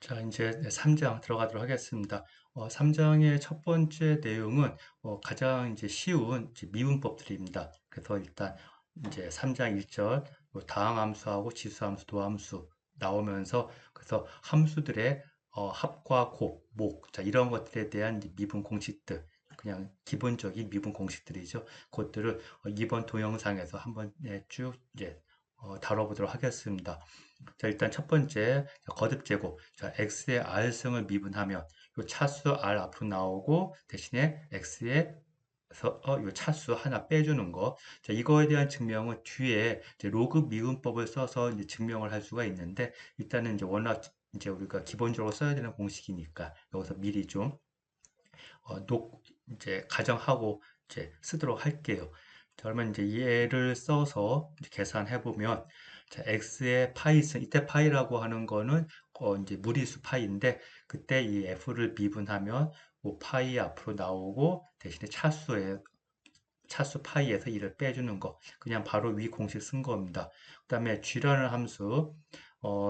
자, 이제 3장 들어가도록 하겠습니다. 3장의 첫 번째 내용은 가장 이제 쉬운 이제 미분법들입니다. 그래서 일단 이제 3장 1절 다항함수하고 지수함수, 도함수 나오면서 그래서 함수들의 합과 곱, 목, 자, 이런 것들에 대한 이제 미분 공식들, 그냥 기본적인 미분 공식들이죠. 그것들을 이번 동영상에서 한번 쭉 이제 다뤄보도록 하겠습니다. 자, 일단 첫 번째 거듭 제곱. 자, x의 r승을 미분하면 요 차수 r 앞으로 나오고 대신에 x에서 요 차수 하나 빼주는 거. 자, 이거에 대한 증명은 뒤에 이제 로그 미분법을 써서 이제 증명을 할 수가 있는데 일단은 이제 워낙 이제 우리가 기본적으로 써야 되는 공식이니까 여기서 미리 좀 이제 가정하고 이제 쓰도록 할게요. 자, 그러면 이제 얘를 써서 이제 계산해 보면 자, x의 파이승 이때 파이라고 하는 거는 이제 무리수 파이인데 그때 이 f를 미분하면 뭐 파이 앞으로 나오고 대신에 차수 파이에서 1을 빼주는 거 그냥 바로 위 공식 쓴 겁니다. 그 다음에 g라는 함수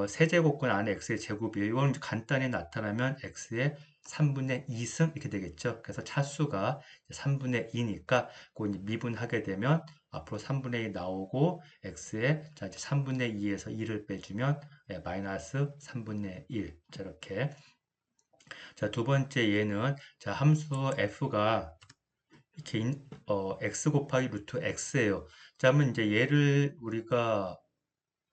세제곱근 안에 x의 제곱이에요. 이건 간단히 나타나면 x의 3분의 2승 이렇게 되겠죠. 그래서 차수가 3분의 2니까 그 이제 미분하게 되면 앞으로 3분의 2 나오고 x의 자 이제 3분의 2에서 2를 빼주면 마이너스 3분의 1 저렇게. 자, 두 번째 얘는 자 함수 f가 이렇게 x 곱하기 루트 x예요. 자, 그러면 이제 얘를 우리가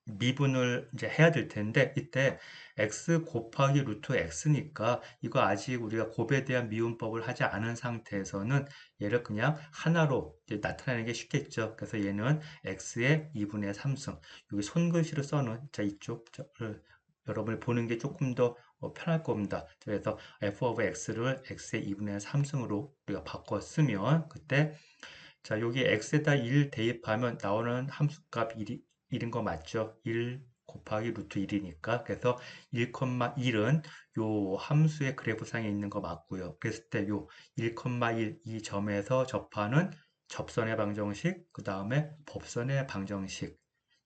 미분을 이제 해야 될 텐데 이때 x 곱하기 루트 x니까 이거 아직 우리가 곱에 대한 미분법을 하지 않은 상태에서는 얘를 그냥 하나로 이제 나타내는 게 쉽겠죠. 그래서 얘는 x의 2분의 3승 여기 손글씨로 써놓은 자 이쪽 를 여러분이 보는 게 조금 더 편할 겁니다. 그래서 f of x를 x의 2분의 3승으로 우리가 바꿔 쓰면 그때 자, 여기 x에다 1 대입하면 나오는 함수값 1인 거 맞죠? 1 곱하기 루트 1이니까. 그래서 1,1은 요 함수의 그래프상에 있는 거 맞고요. 그랬을 때 요 1,1 이 점에서 접하는 접선의 방정식, 그 다음에 법선의 방정식.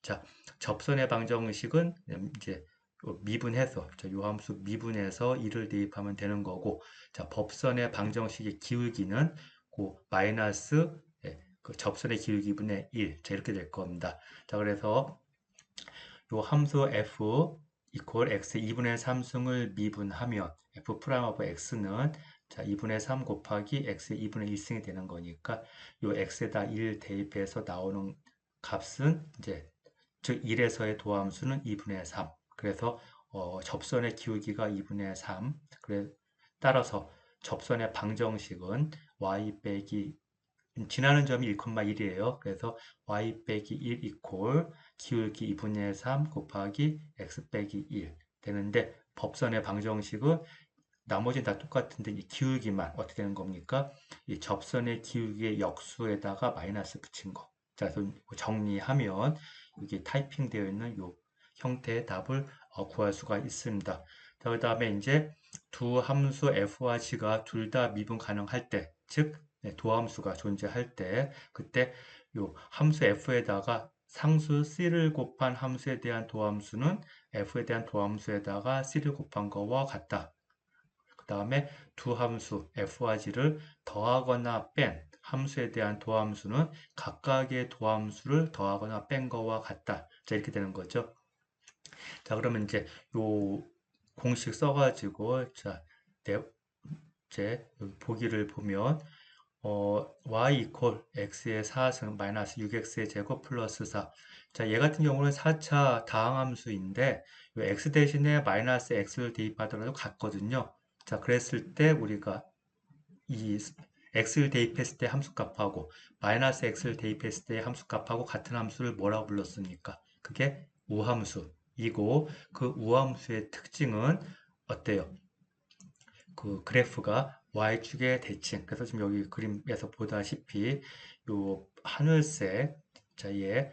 자, 접선의 방정식은 이제 요 미분해서, 자, 요 함수 미분해서 1을 대입하면 되는 거고, 자, 법선의 방정식의 기울기는 그 마이너스 그 접선의 기울기 분의 1. 자, 이렇게 될 겁니다. 자, 그래서 요 함수 f 이퀄 x 2분의 3승을 미분하면 f 프라임 오브 x는 자, 2분의 3 곱하기 x 2분의 1승이 되는 거니까 요 x에다 1 대입해서 나오는 값은 이제 즉 1에서의 도함수는 2분의 3. 그래서 접선의 기울기가 2분의 3. 그래 따라서 접선의 방정식은 y 빼기 지나는 점이 1,1이에요. 그래서 y 빼기 1 이퀄 기울기 2분의 3 곱하기 x 빼기 1 되는데 법선의 방정식은 나머지는 다 똑같은데 이 기울기만 어떻게 되는 겁니까? 이 접선의 기울기의 역수에다가 마이너스 붙인 거. 자, 그래서 정리하면 이게 타이핑 되어 있는 이 형태의 답을 구할 수가 있습니다. 자, 그 다음에 이제 두 함수 f와 g가 둘 다 미분 가능할 때, 즉 도함수가 존재할 때, 그때 요 함수 f에다가 상수 c를 곱한 함수에 대한 도함수는 f에 대한 도함수에다가 c를 곱한 거와 같다. 그 다음에 두 함수 f와 g를 더하거나 뺀 함수에 대한 도함수는 각각의 도함수를 더하거나 뺀 거와 같다. 자, 이렇게 되는 거죠. 자, 그러면 이제 요 공식 써가지고 자, 이제 여기 보기를 보면 y 이퀄 x의 4승 마이너스 6x의 제곱 플러스 4. 자, 얘 같은 경우는 4차 다항함수인데 요 x 대신에 마이너스 x를 대입하더라도 같거든요. 자, 그랬을 때 우리가 이 x를 대입했을 때 함수값하고 마이너스 x를 대입했을 때 함수값하고 같은 함수를 뭐라고 불렀습니까? 그게 우함수이고 그 우함수의 특징은 어때요? 그 그래프가 y축의 대칭. 그래서 지금 여기 그림에서 보다시피 요 하늘색 자의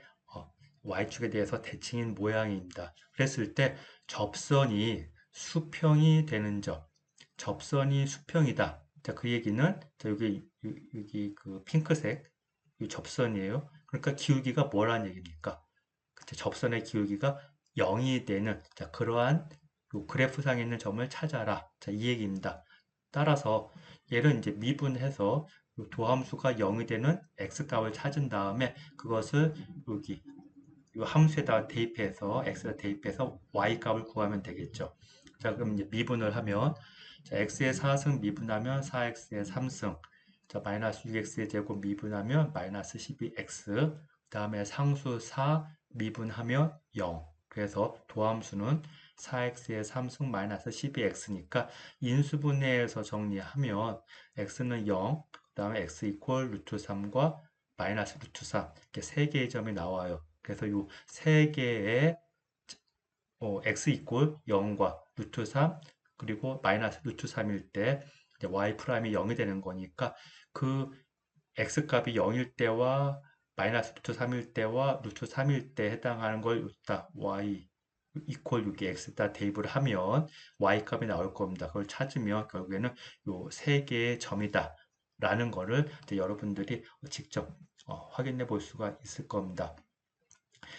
y축에 대해서 대칭인 모양입니다. 그랬을 때 접선이 수평이 되는 점, 접선이 수평이다. 자, 그 얘기는 자, 여기 그 핑크색 이 접선이에요. 그러니까 기울기가 뭐라는 얘기입니까? 그쵸? 접선의 기울기가 0이 되는 자, 그러한 요 그래프상에 있는 점을 찾아라. 자, 이 얘기입니다. 따라서 얘를 이제 미분해서 요 도함수가 0이 되는 x값을 찾은 다음에 그것을 여기 이 함수에다가 대입해서 x에다 대입해서 y 값을 구하면 되겠죠. 자, 그럼 이제 미분을 하면 자, x의 4승 미분하면 4x의 3승. 자, 마이너스 6x의 제곱 미분하면 마이너스 12x. 그 다음에 상수 4 미분하면 0. 그래서 도함수는 4x의 3승 마이너스 12x니까 인수분해해서 정리하면 x는 0, 그 다음에 x 이퀄 루트 3과 마이너스 루트 3 이렇게 세 개의 점이 나와요. 그래서 이 세 개의 x 이퀄 0과 루트 3 그리고 마이너스 루트 3일 때 이제 y 프라임이 0이 되는 거니까 그 x 값이 0일 때와 마이너스 루트 3일 때와 루트 3일 때 해당하는 걸 여기다 y 이퀄 6에 x에다 대입을 하면 y 값이 나올 겁니다. 그걸 찾으면 결국에는 요 세 개의 점이다 라는 거를 이제 여러분들이 직접 확인해 볼 수가 있을 겁니다.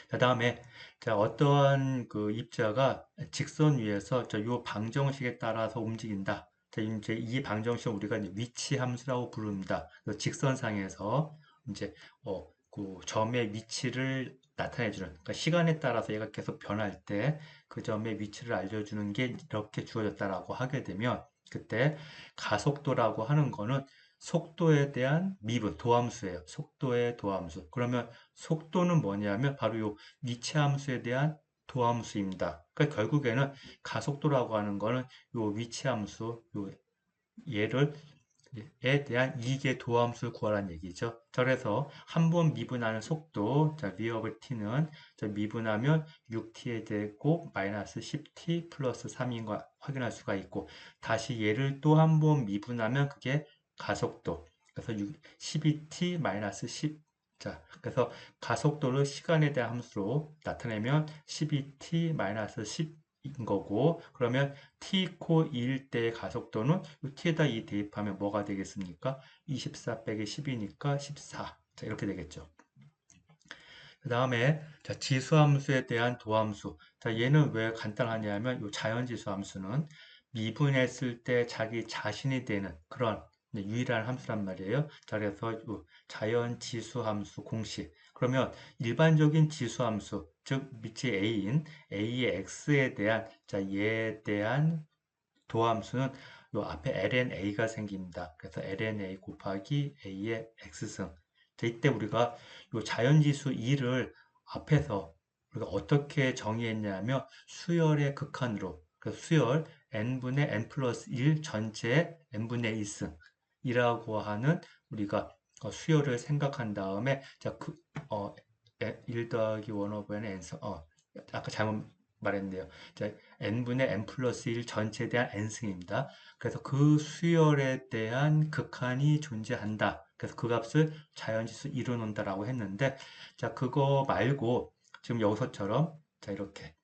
그 다음에 자, 어떠한 그 입자가 직선 위에서 요 방정식에 따라서 움직인다. 자, 이제 이 방정식을 우리가 이제 위치 함수라고 부릅니다. 그 직선상에서 이제 그 점의 위치를 나타내주는, 그러니까 시간에 따라서 얘가 계속 변할 때 그 점의 위치를 알려주는 게 이렇게 주어졌다라고 하게 되면 그때 가속도라고 하는 거는 속도에 대한 미분, 도함수예요. 속도의 도함수. 그러면 속도는 뭐냐면 바로 요 위치 함수에 대한 도함수입니다. 그러니까 결국에는 가속도라고 하는 거는 요 위치 함수, 요 얘를 에 대한 이계 도함수를 구하라는 얘기죠. 그래서 한 번 미분하는 속도, 자, 리어블 t는 자, 미분하면 6t의 제곱 마이너스 10t 플러스 3인 거 확인할 수가 있고 다시 얘를 또 한 번 미분하면 그게 가속도. 그래서 12t 마이너스 10. 자, 그래서 가속도를 시간에 대한 함수로 나타내면 12t 마이너스 10인 거고 그러면 t 코 2일 때의 가속도는 t에다 2 대입하면 뭐가 되겠습니까? 24 빼기 10이니까 14. 자, 이렇게 되겠죠. 그 다음에 지수함수에 대한 도함수. 자, 얘는 왜 간단하냐면 이 자연지수 함수는 미분했을 때 자기 자신이 되는 그런 유일한 함수란 말이에요. 자, 그래서 이 자연지수 함수 공식. 그러면 일반적인 지수 함수, 즉 밑이 a인 a의 x에 대한 자, 얘에 대한 도함수는 요 앞에 lna가 생깁니다. 그래서 lna 곱하기 a의 x승. 이때 우리가 요 자연지수 2를 앞에서 우리가 어떻게 정의했냐면 수열의 극한으로 그래서 수열 n분의 n 플러스 1 전체 n분의 1승 이라고 하는 우리가 수열을 생각한 다음에 자, 1 더하기 1 오버 n의 n승 아까 잘못 말했네요. 자, n분의 n 플러스 1 전체에 대한 n승입니다. 그래서 그 수열에 대한 극한이 존재한다. 그래서 그 값을 자연지수 2로 놓는다라고 했는데, 자, 그거 말고 지금 여기서처럼 자, 이렇게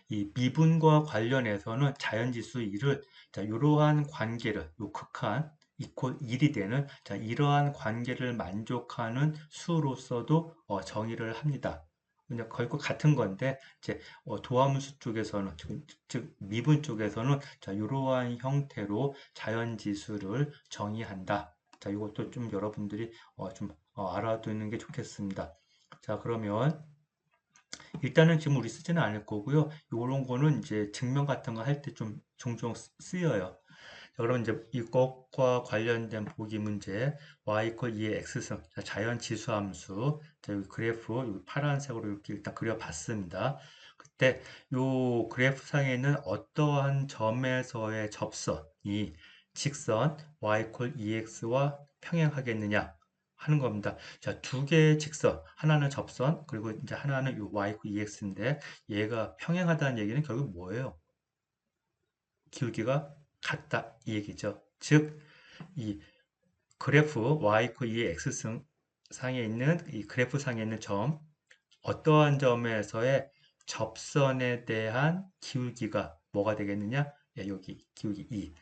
이 미분과 관련해서는 자연지수 2를 자, 이러한 관계를 요 극한 이퀄 1이 되는 자, 이러한 관계를 만족하는 수로서도 정의를 합니다. 그냥 거의 같은 건데 이제 도함수 쪽에서는 즉 미분 쪽에서는 자 이러한 형태로 자연지수를 정의한다. 자 이것도 좀 여러분들이 좀 알아두는 게 좋겠습니다. 자 그러면 일단은 지금 우리 쓰지는 않을 거고요. 이런 거는 이제 증명 같은 거 할 때 좀 종종 쓰여요. 자, 그럼 이제 이것과 관련된 보기 문제 y 이퀄 2의 x승 자, 자연 지수함수 자, 여기 그래프 여기 파란색으로 이렇게 일단 그려봤습니다. 그때 요 그래프 상에는 어떠한 점에서의 접선이 직선 y 이퀄 2x와 평행하겠느냐 하는 겁니다. 자, 두 개의 직선, 하나는 접선, 그리고 이제 하나는 요 y 이퀄 2x인데 얘가 평행하다는 얘기는 결국 뭐예요? 기울기가 같다 이 얘기죠. 즉, 이 그래프 y 그 2의 x승 상에 있는 이 그래프 상에 있는 점 어떠한 점에서의 접선에 대한 기울기가 뭐가 되겠느냐? 예, 여기 기울기 2.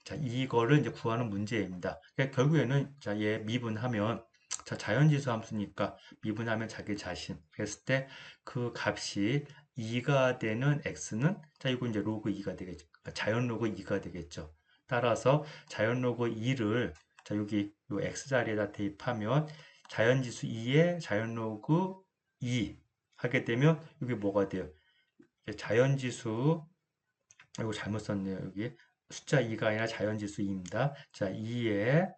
자, 이거를 이제 구하는 문제입니다. 그러니까 결국에는 자, 얘 미분하면 자, 자연지수 함수니까 미분하면 자기 자신. 그랬을 때 그 값이 2가 되는 x는 자, 이거 이제 로그 2가 되겠죠. 그러니까 자연 로그 2가 되겠죠. 따라서 자연 로그 2를 자, 여기 요 x 자리에다 대입하면 자연지수 2에 자연 로그 2 하게 되면 여기 뭐가 돼요? 자연지수 이거 잘못 썼네요. 여기 숫자 2가 아니라 자연지수 2입니다. 자, 2에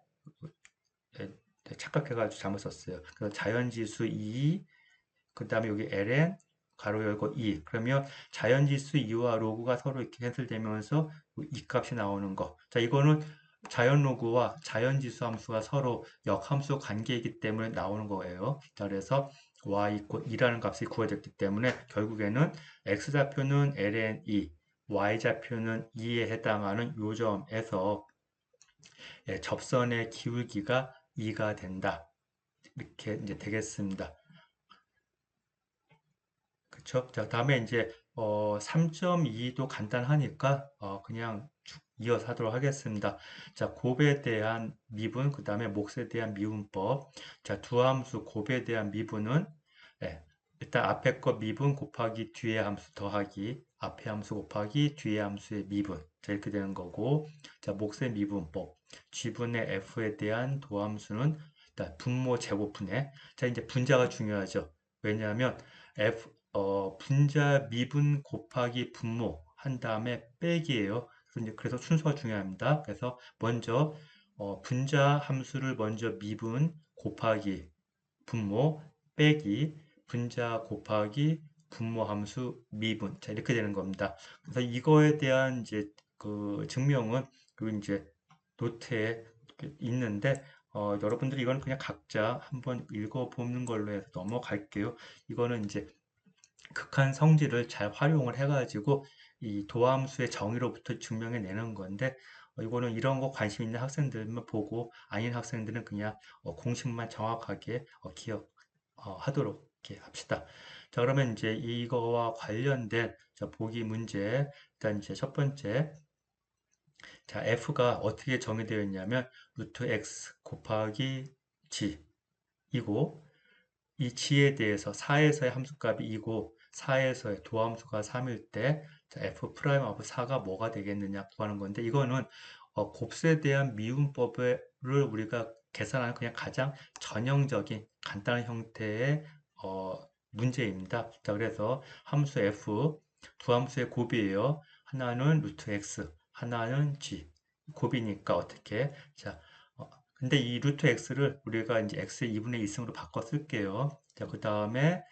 착각해가지고 잘못 썼어요. 그래서 자연지수 2, 그 다음에 여기 ln 가로 열고 2. 그러면 자연지수 2와 로그가 서로 이렇게 캔슬되면서 이 값이 나오는 거. 자, 이거는 자연 로그와 자연지수 함수가 서로 역함수 관계이기 때문에 나오는 거예요. 자, 그래서 y 이고 2라는 값이 구해졌기 때문에 결국에는 x좌표는 ln 2, y좌표는 2에 해당하는 요점에서 접선의 기울기가 2가 된다. 이렇게 이제 되겠습니다. 그쵸? 자, 다음에 이제 3.2도 간단하니까 그냥 쭉 이어서 하도록 하겠습니다. 자, 곱에 대한 미분, 그 다음에 몫에 대한 미분법. 자, 두 함수 곱에 대한 미분은 예, 일단 앞에 거 미분 곱하기 뒤에 함수 더하기, 앞에 함수 곱하기 뒤에 함수의 미분. 자, 이렇게 되는 거고. 자, 몫의 미분법. G분의 F에 대한 도함수는 일단 분모 제곱분해. 자, 이제 분자가 중요하죠. 왜냐하면 분자 미분 곱하기 분모 한 다음에 빼기예요. 그래서 순서가 중요합니다. 그래서 먼저 분자 함수를 먼저 미분 곱하기 분모 빼기 분자 곱하기 분모 함수 미분. 자, 이렇게 되는 겁니다. 그래서 이거에 대한 이제 그 증명은 그 이제 노트에 있는데 여러분들이 이건 그냥 각자 한번 읽어보는 걸로 해서 넘어갈게요. 이거는 이제 극한 성질을 잘 활용을 해가지고 이 도함수의 정의로부터 증명해내는 건데 이거는 이런 거 관심 있는 학생들만 보고 아닌 학생들은 그냥 공식만 정확하게 기억하도록 이렇게 합시다. 자, 그러면 이제 이거와 관련된 보기 문제 일단 이제 첫 번째 자, f가 어떻게 정의되어 있냐면 루트 x 곱하기 g 이고 이 g에 대해서 4에서의 함수값이 2고 4에서의 도함수가 3일 때 자, f 프라임 오브 4가 뭐가 되겠느냐 구하는 건데 이거는 곱수에 대한 미분법을 우리가 계산하는 그냥 가장 전형적인 간단한 형태의 문제입니다. 자, 그래서 함수 f 두 함수의 곱이에요. 하나는 루트 x, 하나는 g. 곱이니까 어떻게? 자, 근데 이 루트 x를 우리가 이제 x의 2분의 1승으로 바꿔 쓸게요. 자, 그 다음에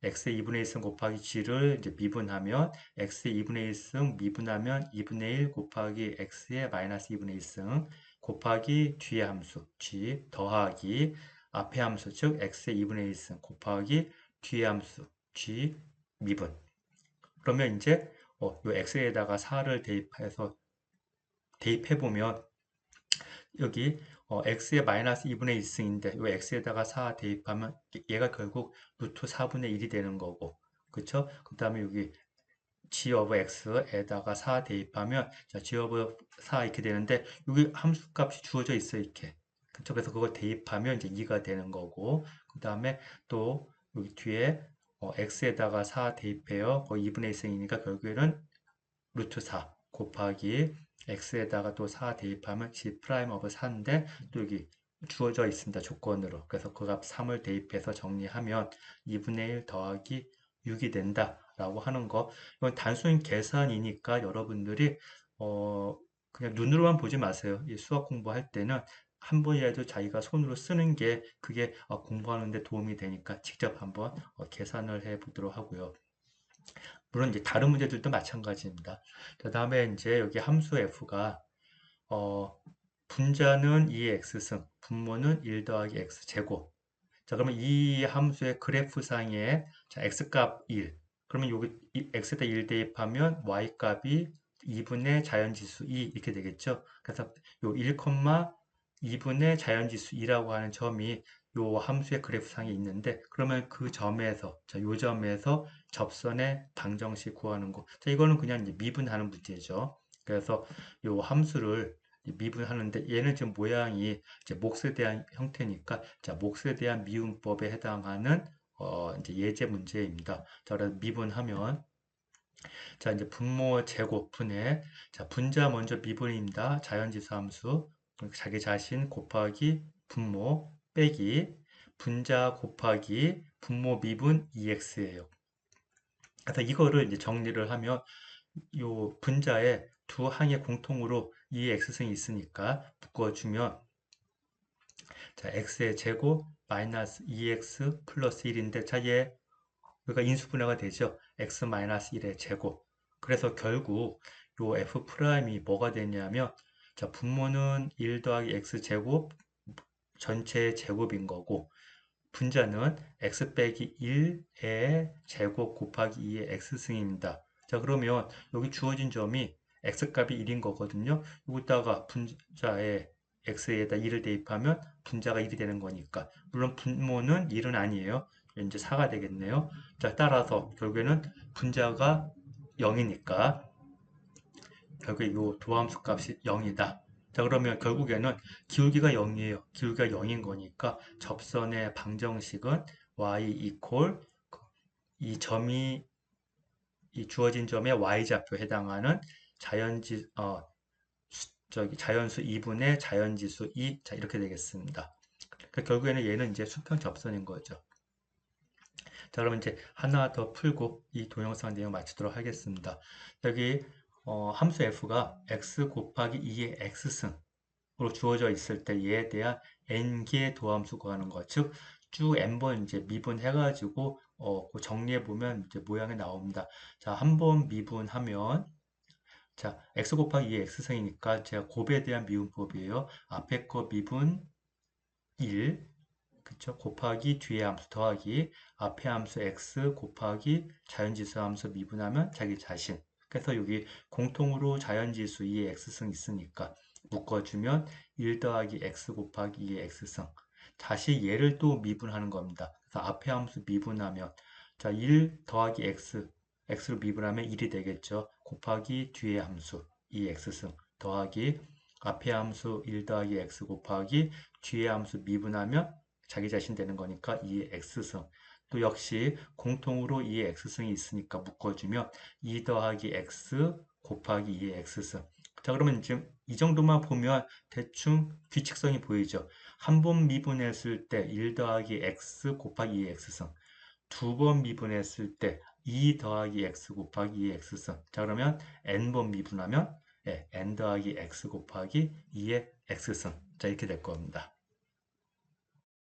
x의 2분의 1승 곱하기 g를 이제 미분하면 x의 2분의 1승 미분하면 2분의 1 곱하기 x의 마이너스 2분의 1승 곱하기 뒤의 함수 g 더하기 앞의 함수 즉 x의 2분의 1승 곱하기 뒤의 함수 g 미분. 그러면 이제 요 x에다가 4를 대입해 보면 여기 x의 마이너스 2분의 1승인데 이 x에다가 4 대입하면 얘가 결국 루트 4분의 1이 되는 거고 그쵸? 그 다음에 여기 g of x에다가 4 대입하면 자, g of 4 이렇게 되는데 여기 함수값이 주어져 있어 이렇게 그쵸? 그래서 그걸 대입하면 이제 2가 되는 거고 그 다음에 또 여기 뒤에 x에다가 4 대입해요. 거의 2분의 1승이니까 결국에는 루트 4 곱하기 x에다가 또 4 대입하면 g 프라임 오브 4인데 또 여기 주어져 있습니다. 조건으로. 그래서 그 값 3을 대입해서 정리하면 2분의 1 더하기 6이 된다. 라고 하는 거. 이건 단순 계산이니까 여러분들이 그냥 눈으로만 보지 마세요. 이 수학 공부할 때는 한 번이라도 자기가 손으로 쓰는 게 그게 공부하는 데 도움이 되니까 직접 한번 계산을 해 보도록 하고요. 물론 이제 다른 문제들도 마찬가지입니다. 그 다음에 이제 여기 함수 f가 어, 분자는 2x승, 분모는 1 더하기 x 제곱. 자, 그러면 이 함수의 그래프상에 자, x값 1. 그러면 여기 x에다 1 대입하면 y값이 2분의 자연지수 2 이렇게 되겠죠. 그래서 요 1,2분의 자연지수 2라고 하는 점이 요 함수의 그래프상에 있는데 그러면 그 점에서 자, 요 점에서 접선의 방정식 구하는 거. 자, 이거는 그냥 이제 미분하는 문제죠. 그래서 요 함수를 미분하는데 얘는 지금 모양이 이제 몫에 대한 형태니까 자, 몫에 대한 미분법에 해당하는 이제 예제 문제입니다. 자, 그래서 미분하면 자, 이제 분모 제곱 분해. 자, 분자 먼저 미분입니다. 자연지수 함수. 자기 자신 곱하기 분모 빼기 분자 곱하기 분모 미분 2x예요. 그래서 이거를 이제 정리를 하면 요 분자에 두 항의 공통으로 2x승이 있으니까 묶어주면 자, x의 제곱 마이너스 2x 플러스 1인데 자, 얘가 인수분해가 되죠. x 마이너스 1의 제곱. 그래서 결국 요 f 프라임이 뭐가 되냐면 자, 분모는 1 더하기 x 제곱 전체의 제곱인 거고 분자는 x 빼기 1의 제곱 곱하기 2의 x승입니다. 자, 그러면 여기 주어진 점이 x값이 1인 거거든요. 여기다가 분자에 x에다 1을 대입하면 분자가 1이 되는 거니까. 물론 분모는 1은 아니에요. 이제 4가 되겠네요. 자, 따라서 결국에는 분자가 0이니까 결국에 이 도함수 값이 0이다. 자, 그러면 결국에는 기울기가 0이에요. 기울기가 0인 거니까 접선의 방정식은 y 이퀄 이 점이 이 주어진 점에 y좌표에 해당하는 자연지 자연수 2분의 자연지수 2. 자, 이렇게 되겠습니다. 그러니까 결국에는 얘는 이제 수평 접선인 거죠. 자, 그러면 이제 하나 더 풀고 이 동영상 내용 마치도록 하겠습니다. 여기 함수 f가 x 곱하기 2의 x승으로 주어져 있을 때 얘에 대한 n개의 도함수 구하는 것, 즉 쭉 n번 이제 미분해가지고 그 정리해 보면 이제 모양이 나옵니다. 자, 한 번 미분하면 자, x 곱하기 2의 x승이니까 제가 곱에 대한 미분법이에요. 앞에 거 미분 1 그쵸? 곱하기 뒤에 함수 더하기 앞에 함수 x 곱하기 자연지수 함수 미분하면 자기 자신. 그래서 여기 공통으로 자연지수 2의 x승 있으니까 묶어주면 1 더하기 x 곱하기 2의 x승. 다시 얘를 또 미분하는 겁니다. 그래서 앞에 함수 미분하면 자, 1 더하기 x로 미분하면 1이 되겠죠. 곱하기 뒤에 함수 2x승 더하기 앞에 함수 1 더하기 x 곱하기 뒤에 함수 미분하면 자기 자신 되는 거니까 2의 x승. 또 역시 공통으로 2의 x승이 있으니까 묶어주면 2 더하기 x 곱하기 2의 x승. 자, 그러면 지금 이 정도만 보면 대충 규칙성이 보이죠. 한 번 미분했을 때 1 더하기 x 곱하기 2의 x승. 두 번 미분했을 때 2 더하기 x 곱하기 2의 x승. 자, 그러면 n번 미분하면 n 더하기 x 곱하기 2의 x승. 자, 이렇게 될 겁니다.